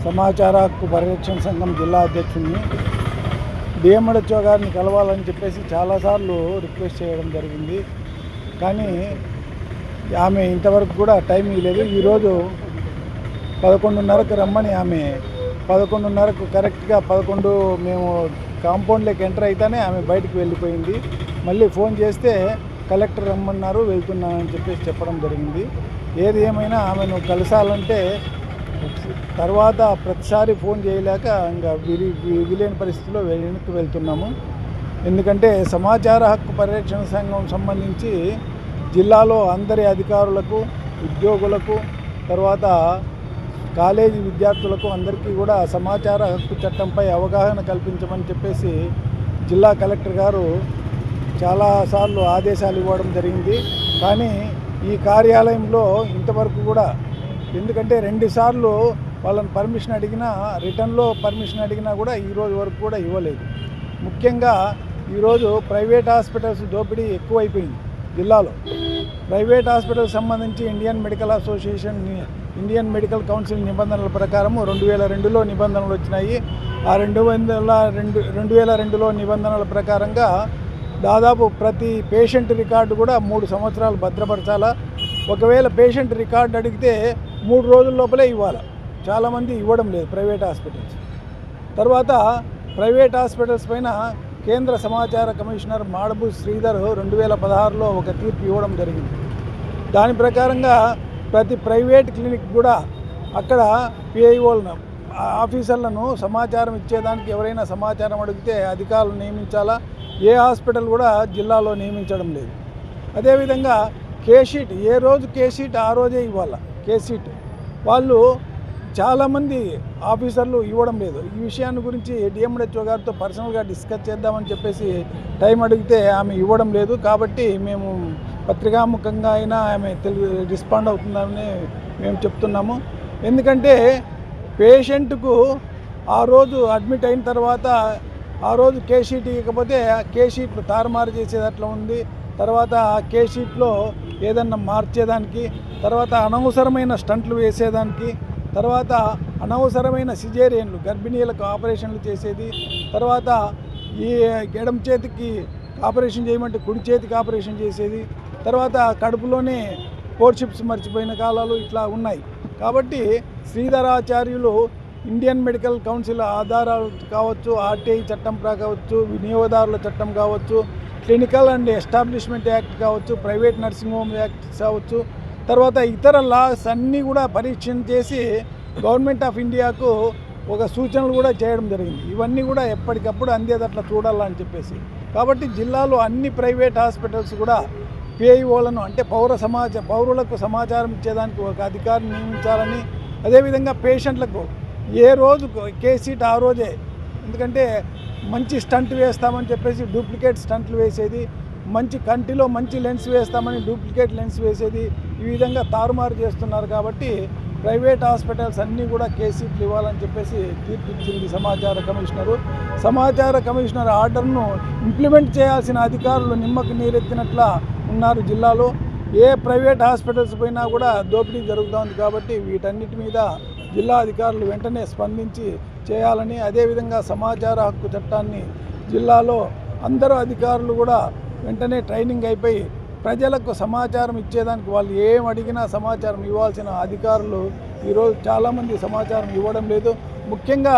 సమాచార హక్కు పరిరక్షణ సంఘం జిల్లా అధ్యక్షుడిని డిఎంహెచ్ఓ గారిని కలవాలని చెప్పేసి చాలాసార్లు రిక్వెస్ట్ చేయడం జరిగింది. కానీ ఆమె ఇంతవరకు కూడా టైం ఇవ్వలేదు. ఈరోజు 11:30కు రమ్మని ఆమె 11:30కు కరెక్ట్గా 11 మేము కాంపౌండ్లోకి ఎంటర్ అయితేనే ఆమె బయటకు వెళ్ళిపోయింది. మళ్ళీ ఫోన్ చేస్తే కలెక్టర్ రమ్మన్నారు, వెళ్తున్నానని చెప్పేసి చెప్పడం జరిగింది. ఏది ఏమైనా ఆమెను కలిసాలంటే తర్వాత ప్రతిసారి ఫోన్ చేయలేక ఇంకా విలేని పరిస్థితిలో వెనక్కి వెళ్తున్నాము. ఎందుకంటే సమాచార హక్కు పరిరక్షణ సంఘం సంబంధించి జిల్లాలో అందరి అధికారులకు, ఉద్యోగులకు, తర్వాత కాలేజీ విద్యార్థులకు అందరికీ కూడా సమాచార హక్కు చట్టంపై అవగాహన కల్పించమని చెప్పేసి జిల్లా కలెక్టర్ గారు చాలాసార్లు ఆదేశాలు ఇవ్వడం జరిగింది. కానీ ఈ కార్యాలయంలో ఇంతవరకు కూడా, ఎందుకంటే 2 సార్లు వాళ్ళని పర్మిషన్ అడిగినా, రిటర్న్లో పర్మిషన్ అడిగినా కూడా ఈరోజు వరకు కూడా ఇవ్వలేదు. ముఖ్యంగా ఈరోజు ప్రైవేట్ హాస్పిటల్స్ దోపిడీ ఎక్కువైపోయింది జిల్లాలో. ప్రైవేట్ హాస్పిటల్ సంబంధించి Indian medical association, Indian medical council నిబంధనల ప్రకారం 2002లో నిబంధనలు వచ్చినాయి. ఆ 2002లో నిబంధనల ప్రకారంగా దాదాపు ప్రతి పేషెంట్ రికార్డు కూడా 3 సంవత్సరాలు భద్రపరచాలా. ఒకవేళ పేషెంట్ రికార్డు అడిగితే 3 రోజుల లోపలే ఇవ్వాలి. చాలామంది ఇవ్వడం లేదు ప్రైవేట్ హాస్పిటల్స్. తర్వాత ప్రైవేట్ హాస్పిటల్స్ పైన కేంద్ర సమాచార కమిషనర్ మాడబూరి శ్రీధర్ 2016లో ఒక తీర్పు ఇవ్వడం జరిగింది. దాని ప్రకారంగా ప్రతి ప్రైవేట్ క్లినిక్ కూడా అక్కడ పిఐఓలను, ఆఫీసర్లను సమాచారం ఇచ్చేదానికి ఎవరైనా సమాచారం అడిగితే అధికారులు నియమించాలా. ఏ హాస్పిటల్ కూడా జిల్లాలో నియమించడం లేదు. అదేవిధంగా కేషీట్, ఏ రోజు కేషీట్ ఆ రోజే ఇవ్వాలి. కేషీట్ వాళ్ళు చాలామంది ఆఫీసర్లు ఇవ్వడం లేదు. ఈ విషయాన్ని గురించి డిఎంహెచ్ఓ గారితో పర్సనల్గా డిస్కస్ చేద్దామని చెప్పేసి టైం అడిగితే ఆమె ఇవ్వడం లేదు. కాబట్టి మేము పత్రికాముఖంగా అయినా ఆమె రెస్పాండ్ అవుతుందని మేము చెప్తున్నాము. ఎందుకంటే పేషెంట్కు ఆ రోజు అడ్మిట్ అయిన తర్వాత ఆ రోజు కేషీట్ ఇవ్వకపోతే కేషీట్లు తారుమారు చేసేది అట్లా ఉంది. తర్వాత ఆ కేషీట్లో ఏదన్నా మార్చేదానికి, తర్వాత అనవసరమైన స్టంట్లు వేసేదానికి, తర్వాత అనవసరమైన సిజేరియన్లు, గర్భిణీలకు ఆపరేషన్లు చేసేది, తర్వాత ఈ ఎడమ చేతికి ఆపరేషన్ చేయమంటే కుడి చేతికి ఆపరేషన్ చేసేది, తర్వాత కడుపులోనే ఫోర్షిప్స్ మర్చిపోయిన కాలాలు ఇట్లా ఉన్నాయి. కాబట్టి శ్రీధరాచార్యులు ఇండియన్ మెడికల్ కౌన్సిల్ ఆధారాలు కావచ్చు, ఆర్టీఐ చట్టం కావచ్చు, వినియోగదారుల చట్టం కావచ్చు, క్లినికల్ అండ్ ఎస్టాబ్లిష్మెంట్ యాక్ట్ కావచ్చు, ప్రైవేట్ నర్సింగ్ హోమ్ యాక్ట్ కావచ్చు, తర్వాత ఇతర లాస్ అన్నీ కూడా పరీక్ష చేసి గవర్నమెంట్ ఆఫ్ ఇండియాకు ఒక సూచనలు కూడా చేయడం జరిగింది. ఇవన్నీ కూడా ఎప్పటికప్పుడు అందేదట్లా చూడాలని చెప్పేసి. కాబట్టి జిల్లాలో అన్ని ప్రైవేట్ హాస్పిటల్స్ కూడా పిఐఓలను, అంటే పౌరులకు సమాచారం ఇచ్చేదానికి ఒక అధికారిని నియమించాలని, అదేవిధంగా పేషెంట్లకు ఏ రోజు కేసీట్ ఆ రోజే, ఎందుకంటే మంచి స్టంట్ వేస్తామని చెప్పేసి డూప్లికేట్ స్టంట్లు వేసేది, మంచి కంటిలో మంచి లెన్స్ వేస్తామని డూప్లికేట్ లెన్స్ వేసేది, ఈ విధంగా తారుమారు చేస్తున్నారు. కాబట్టి ప్రైవేట్ హాస్పిటల్స్ అన్నీ కూడా కేసీట్లు ఇవ్వాలని చెప్పేసి తీర్పు ఇచ్చింది సమాచార కమిషనర్ ఆర్డర్ను ఇంప్లిమెంట్ చేయాల్సిన అధికారులు నిమ్మకు నీరెత్తినట్లా ఉన్నారు జిల్లాలో. ఏ ప్రైవేట్ హాస్పిటల్స్ పోయినా కూడా దోపిడీ జరుగుతోంది. కాబట్టి వీటన్నిటి మీద జిల్లా అధికారులు వెంటనే స్పందించి చేయాలని, అదేవిధంగా సమాచార హక్కు చట్టాన్ని జిల్లాలో అందరూ అధికారులు కూడా వెంటనే ట్రైనింగ్ అయిపోయి ప్రజలకు సమాచారం ఇచ్చేదానికి, వాళ్ళు ఏం అడిగినా సమాచారం ఇవ్వాల్సిన అధికారులు ఈరోజు చాలామంది సమాచారం ఇవ్వడం లేదు. ముఖ్యంగా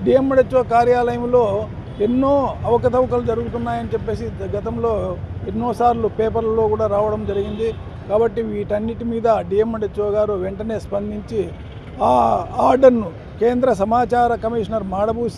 డిఎంహెచ్ఓ కార్యాలయంలో ఎన్నో అవకతవకలు జరుగుతున్నాయని చెప్పేసి గతంలో ఎన్నోసార్లు పేపర్లలో కూడా రావడం జరిగింది. కాబట్టి వీటన్నిటి మీద డిఎంహెచ్ఓ గారు వెంటనే స్పందించి ఆ ఆర్డర్ను కేంద్ర సమాచార కమిషనర్ మాడబూరి